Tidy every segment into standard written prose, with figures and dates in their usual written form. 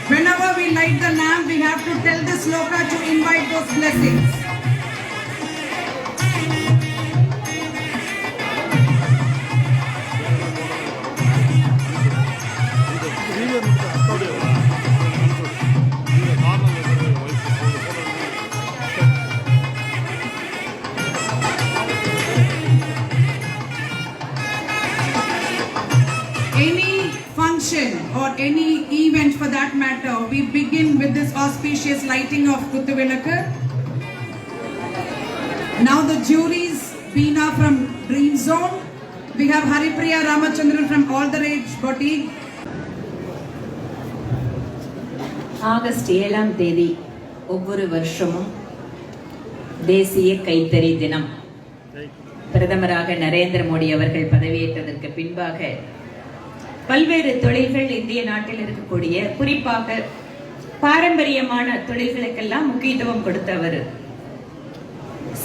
Whenever we light the lamp, we have to tell the sloka to invite those blessings. Any function or any event for that matter, we begin with this auspicious lighting of Kuthuvilakku. Now the juries, Veena from Dream Zone. We have Haripriya Ramachandran from All the Rage Boutique. August 7ஆம் தேதி ஒவ்வொரு வருஷமும் தேசிய கைத்தறி தினம். பிரதமராக நரேந்திர மோடி அவர்கள் பதவியேற்றதற்கு பின்பாக பல்வேறு தொழில்கள் இந்திய நாட்டில் இருக்கக்கூடிய குறிப்பாக பாரம்பரியமான தொழில்களுக்கெல்லாம் முக்கியத்துவம் கொடுத்தவர்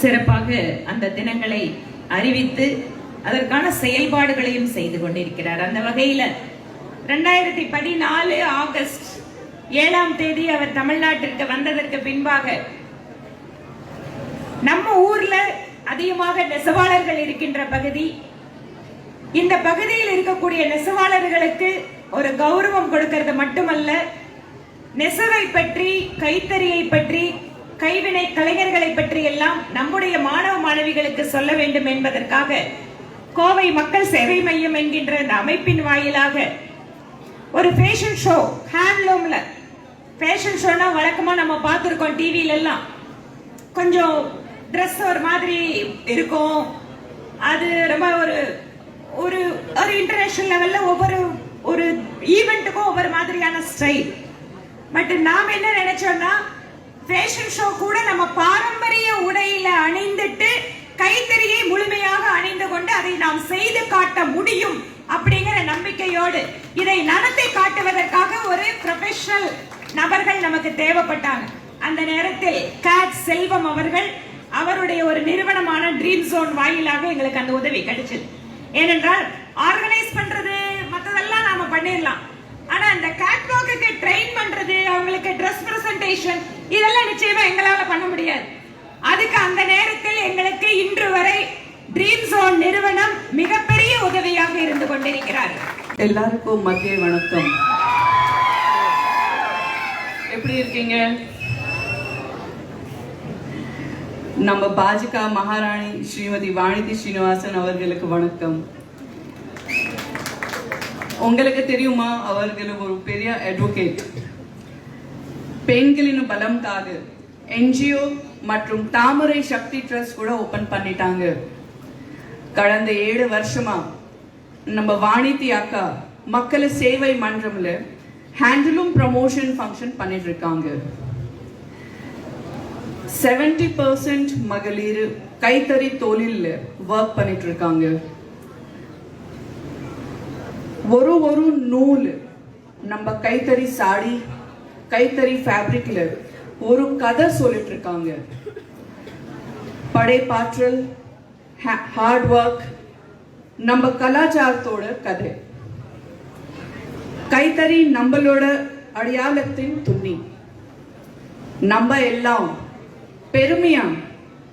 சிறப்பாக அந்த தினங்களை அறிவித்து அதற்கான செயல்பாடுகளையும் செய்து கொண்டிருக்கிறார். அந்த வகையில் 2014 ஆகஸ்ட் 7ஆம் தேதி அவர் தமிழ்நாட்டிற்கு வந்ததற்கு பின்பாக நம்ம ஊர்ல அதிகமாக நெசவாளர்கள் இருக்கின்ற பகுதி, இந்த பகுதியில் இருக்கக்கூடிய நெசவாளர்களுக்கு ஒரு கௌரவம் கொடுக்கிறது மட்டுமல்ல, நெசவை பற்றி, கைத்தறியை பற்றி, கைவினை கலைஞர்களை பற்றி எல்லாம் நம்முடைய மாணவ மாணவிகளுக்கு சொல்ல வேண்டும் என்பதற்காக கோவை மக்கள் சேவை மையம் என்கின்ற இந்த அமைப்பின் வாயிலாக ஒரு ஃபேஷன் ஷோ, ஹேண்ட்லூம்ல ஃபேஷன் ஷோனா வழக்கமா நம்ம பார்த்துருக்கோம் டிவியில எல்லாம். கொஞ்சம் ட்ரெஸ் ஒரு மாதிரி இருக்கும், அது ரொம்ப ஒரு ஒரு ஒரு இன்டர்நேஷனல் லெவல்ல ஒவ்வொரு ஒரு ஈவெண்ட்டுக்கும் ஒவ்வொரு மாதிரியான ஸ்டைல். பட் நாம என்ன நினைச்சோம்னா, ஃபேஷன் ஷோ கூட நம்ம பாரம்பரிய உடையில அணிந்துட்டு கைத்தறியை முழுமையாக அணிந்து கொண்டு அதை நாம் செய்து காட்ட முடியும் அப்படிங்கிற நம்பிக்கையோடு இதை நடத்தி காட்டுவதற்காக ஒரு ப்ரொஃபஷனல் நபர்கள் நமக்கு தேவைப்பட்டாங்க. அந்த நேரத்தில் கேட் செல்வம் அவர்கள் அவருடைய ஒரு நிறுவனமான ட்ரீம் ஜோன் வாயிலாக எங்களுக்கு அந்த உதவி கிடைச்சது. ஏனென்றால் ஆர்கனைஸ் பண்றது மற்றதெல்லாம் நாம பண்ணிடலாம், ஆனா அந்த கேட்வாக்கு ட்ரெயின் பண்றது, அவங்களுக்கு ட்ரெஸ் பிரசன்டேஷன், இதெல்லாம் நிச்சயமா எங்களால பண்ண முடியாது. அதுக்கு அந்த நேரத்தில் எங்களுக்கு இன்று வரை ட்ரீம் ஜோன் நிறுவனம் மிகப்பெரிய உதவியாக இருந்து கொண்டிருக்கிறார். எல்லாருக்கும் மதிய வணக்கம். எப்படி இருக்கீங்க? நம்ம பாஜக மகாராணி ஸ்ரீமதி வாணிதி ஸ்ரீனிவாசன் அவர்களுக்கு வணக்கம். உங்களுக்கு தெரியுமா, அவர்கள் ஒரு பெரிய அட்வொகேட். பெண்களின் பலம்காக என்ஜிஓ மற்றும் தாமரை சக்தி ட்ரஸ்ட் கூட ஓபன் பண்ணிட்டாங்க. கடந்த 7 வருஷமா நம்ம வாணிதி அக்கா மக்கள் சேவை மன்றம்ல ஹேண்ட்லூம் ப்ரமோஷன் ஃபங்க்ஷன் பண்ணிட்டு இருக்காங்க. 70% மகளிர் கைத்தறி தொழில்ல ஒர்க் பண்ணிட்டு இருக்காங்க. ஒரு நூல் நம்ம கைத்தறி சாடி கைத்தறி ஃபேப்ரிக்ல ஒரு கதை சொல்லிட்டு இருக்காங்க. படைப்பாற்றல், ஹார்ட் ஒர்க், நம்ம கலாச்சாரத்தோட கதை. கைத்தறி நம்மளோட அடையாளத்தின் துணி. நம்ம எல்லாம் பெருமையா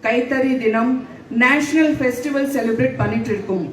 கைத்தறி தினம் நேஷனல் ஃபெஸ்டிவல் செலிப்ரேட் பண்ணிட்டு இருக்கோம்.